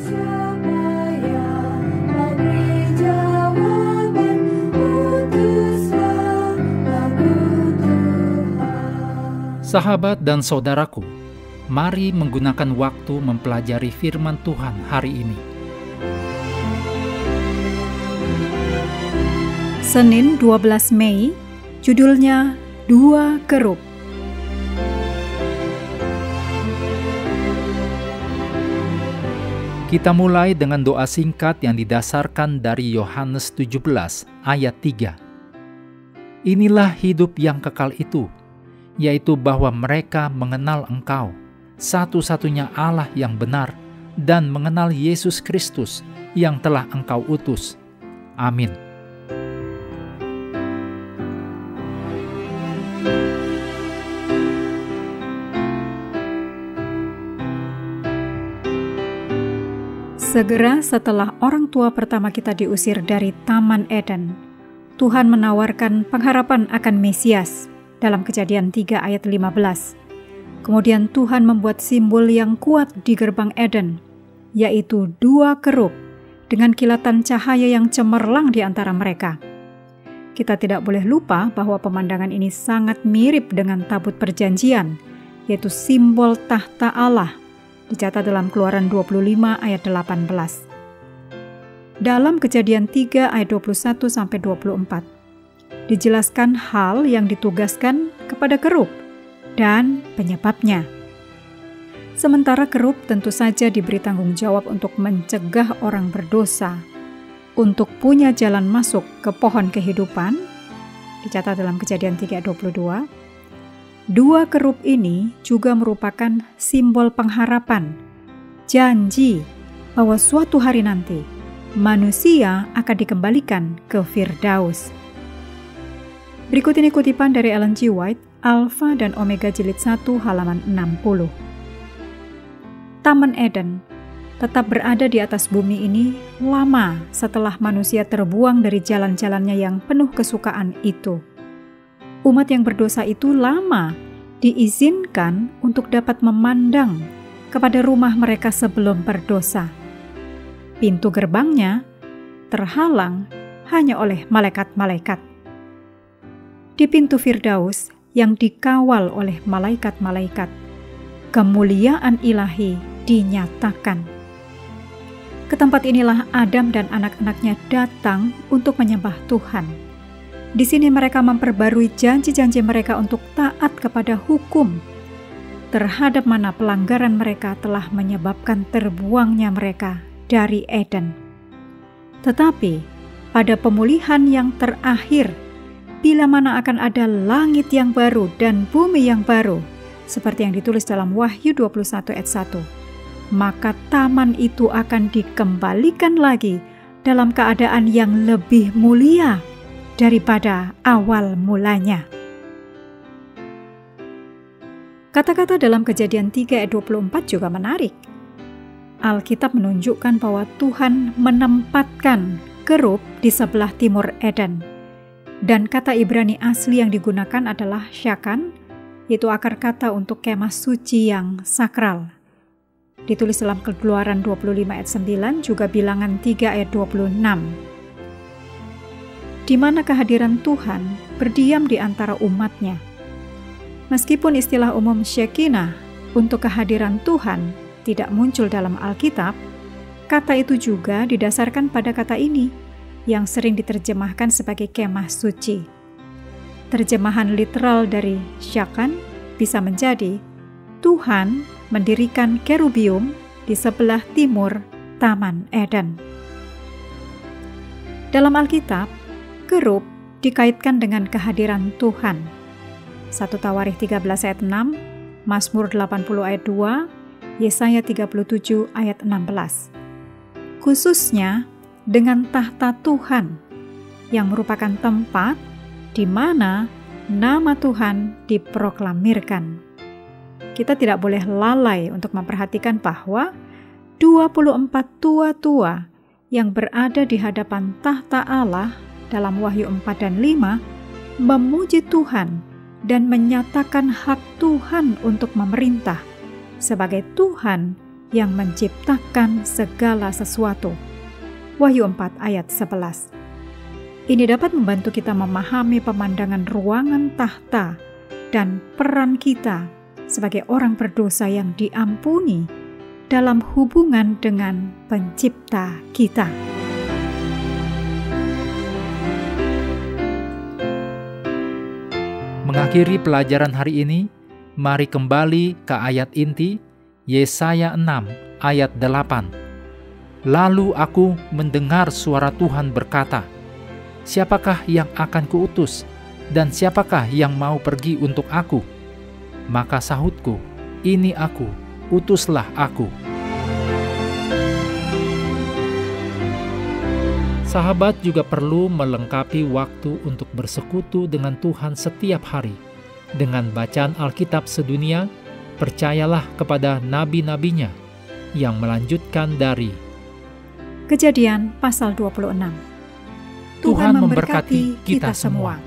Siapa yang memberi jawaban? Utuslah Aku Tuhan. Sahabat dan saudaraku, mari menggunakan waktu mempelajari firman Tuhan hari ini. Senin 12 Mei, judulnya Dua Kerub. Kita mulai dengan doa singkat yang didasarkan dari Yohanes 17 ayat 3. Inilah hidup yang kekal itu, yaitu bahwa mereka mengenal Engkau, satu-satunya Allah yang benar, dan mengenal Yesus Kristus yang telah Engkau utus. Amin. Segera setelah orang tua pertama kita diusir dari Taman Eden, Tuhan menawarkan pengharapan akan Mesias dalam Kejadian 3 ayat 15. Kemudian Tuhan membuat simbol yang kuat di gerbang Eden, yaitu dua kerub dengan kilatan cahaya yang cemerlang di antara mereka. Kita tidak boleh lupa bahwa pemandangan ini sangat mirip dengan tabut perjanjian, yaitu simbol tahta Allah, dicatat dalam Keluaran 25 ayat 18. Dalam Kejadian 3 ayat 21-24, dijelaskan hal yang ditugaskan kepada kerub dan penyebabnya. Sementara kerub tentu saja diberi tanggung jawab untuk mencegah orang berdosa, untuk punya jalan masuk ke pohon kehidupan, dicatat dalam Kejadian 3 ayat 22. Dua kerub ini juga merupakan simbol pengharapan, janji bahwa suatu hari nanti manusia akan dikembalikan ke Firdaus. Berikut ini kutipan dari Ellen G. White, Alfa dan Omega Jilid 1 halaman 60. Taman Eden tetap berada di atas bumi ini lama setelah manusia terbuang dari jalan-jalannya yang penuh kesukaan itu. Umat yang berdosa itu lama diizinkan untuk dapat memandang kepada rumah mereka sebelum berdosa. Pintu gerbangnya terhalang hanya oleh malaikat-malaikat. Di pintu Firdaus yang dikawal oleh malaikat-malaikat, kemuliaan ilahi dinyatakan. Ke tempat inilah Adam dan anak-anaknya datang untuk menyembah Tuhan. Di sini mereka memperbarui janji-janji mereka untuk taat kepada hukum, terhadap mana pelanggaran mereka telah menyebabkan terbuangnya mereka dari Eden. Tetapi pada pemulihan yang terakhir, bila mana akan ada langit yang baru dan bumi yang baru, seperti yang ditulis dalam Wahyu 21 ayat 1, maka taman itu akan dikembalikan lagi dalam keadaan yang lebih mulia daripada awal mulanya. Kata-kata dalam Kejadian 3 ayat 24 juga menarik. Alkitab menunjukkan bahwa Tuhan menempatkan kerub di sebelah timur Eden. Dan kata Ibrani asli yang digunakan adalah syakan, yaitu akar kata untuk kemah suci yang sakral. Ditulis dalam Keluaran 25 ayat 9, juga Bilangan 3 ayat 26. Di mana kehadiran Tuhan berdiam di antara umatnya. Meskipun istilah umum Shekinah untuk kehadiran Tuhan tidak muncul dalam Alkitab, kata itu juga didasarkan pada kata ini yang sering diterjemahkan sebagai kemah suci. Terjemahan literal dari syakan bisa menjadi Tuhan mendirikan kerubium di sebelah timur Taman Eden. Dalam Alkitab, kerub dikaitkan dengan kehadiran Tuhan. 1 Tawarikh 13 ayat 6, Mazmur 80 ayat 2, Yesaya 37 ayat 16. Khususnya dengan tahta Tuhan yang merupakan tempat di mana nama Tuhan diproklamirkan. Kita tidak boleh lalai untuk memperhatikan bahwa 24 tua-tua yang berada di hadapan tahta Allah dalam Wahyu 4 dan 5 memuji Tuhan dan menyatakan hak Tuhan untuk memerintah sebagai Tuhan yang menciptakan segala sesuatu. Wahyu 4 ayat 11. Ini dapat membantu kita memahami pemandangan ruangan tahta dan peran kita sebagai orang berdosa yang diampuni dalam hubungan dengan Pencipta kita. Mengakhiri pelajaran hari ini, mari kembali ke ayat inti Yesaya 6 ayat 8. Lalu aku mendengar suara Tuhan berkata, "Siapakah yang akan kuutus, dan siapakah yang mau pergi untuk aku?" Maka sahutku, "Ini aku, utuslah aku." Sahabat juga perlu melengkapi waktu untuk bersekutu dengan Tuhan setiap hari. Dengan bacaan Alkitab sedunia, percayalah kepada nabi-nabinya yang melanjutkan dari Kejadian pasal 26. Tuhan memberkati kita semua.